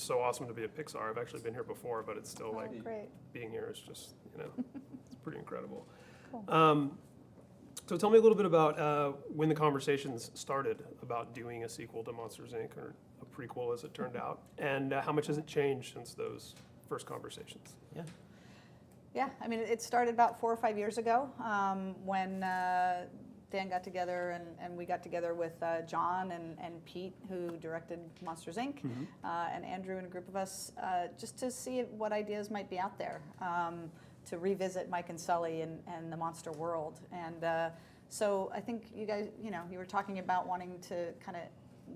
just so awesome to be at Pixar. I've actually been here before, but it's still like Great. being here is just, it's pretty incredible. Cool. So tell me a little bit about when the conversations started about doing a sequel to Monsters, Inc. or a prequel as it turned out, and how much has it changed since those first conversations? Yeah. Yeah, I mean, it started about 4 or 5 years ago when Dan got together and we got together with John and Pete, who directed Monsters, Inc., and Andrew and a group of us, just to see what ideas might be out there, to revisit Mike and Sulley and the monster world. And so I think you guys, you were talking about wanting to kind of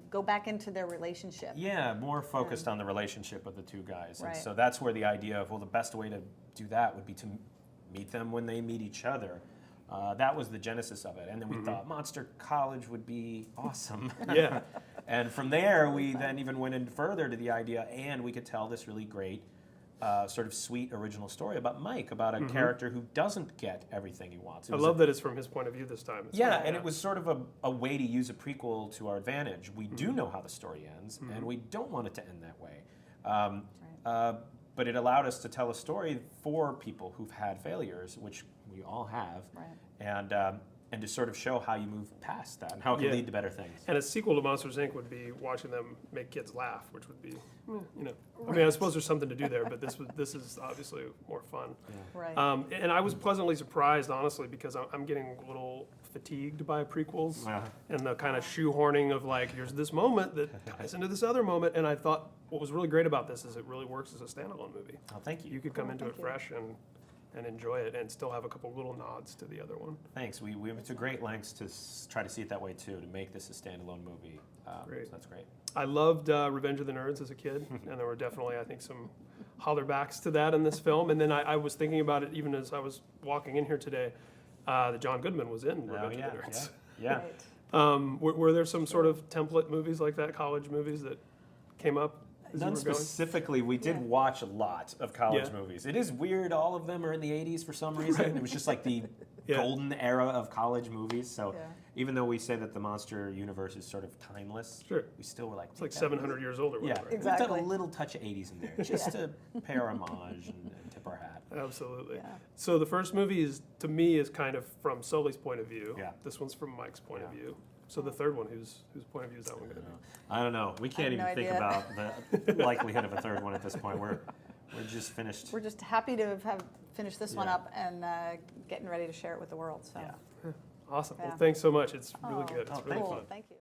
go back into their relationship. Yeah, more focused on the relationship of the two guys. Right. And so that's where the idea of, well, the best way to do that would be to meet them when they meet each other. That was the genesis of it. And then we thought Monster College would be awesome. Yeah. And from there, we then even went in further to the idea, and we could tell this really great sort of sweet original story about Mike, about a character who doesn't get everything he wants. I love that it's from his point of view this time. It's Yeah, fun, and it was sort of a way to use a prequel to our advantage. We do know how the story ends, and we don't want it to end that way. But it allowed us to tell a story for people who've had failures, which we all have, and to sort of show how you move past that and how it can lead to better things. And a sequel to Monsters, Inc. would be watching them make kids laugh, which would be, I mean, I suppose there's something to do there, but this is obviously more fun. Yeah. Right. And I was pleasantly surprised, honestly, because I'm getting a little fatigued by prequels and the kind of shoehorning of like, here's this moment that ties into this other moment. And I thought what was really great about this is it really works as a standalone movie. Oh, thank you. You could come into it thank you. fresh and enjoy it and still have a couple little nods to the other one. Thanks. We went to great lengths to try to see it that way too, to make this a standalone movie. Great. So that's great. I loved Revenge of the Nerds as a kid, and there were definitely, I think, some hollerbacks to that in this film. And then I was thinking about it even as I was walking in here today, that John Goodman was in Revenge of the Nerds. Yeah. Right. Were there some sort of template movies like that, college movies that came up as you None were going? specifically. We did watch a lot of college movies. It is weird. All of them are in the 80s for some reason. It was just like the golden era of college movies. So even though we say that the monster universe is sort of timeless, we still were like... It's like 700 years old or whatever. Yeah, Exactly. We've done a little touch of 80s in there, just to pay our homage and tip our hat. Absolutely. Yeah. So the first movie to me is kind of from Sully's point of view. Yeah. This one's from Mike's point of view. So the third one, whose point of view is that one going to be? I don't know. We can't I have even no think idea. about the likelihood of a third one at this point. We're just finished. We're just happy to have finished this one up and getting ready to share it with the world. So. Yeah. Awesome. Yeah. Well, thanks so much. It's really good. It's Oh, really cool. fun. Thank you.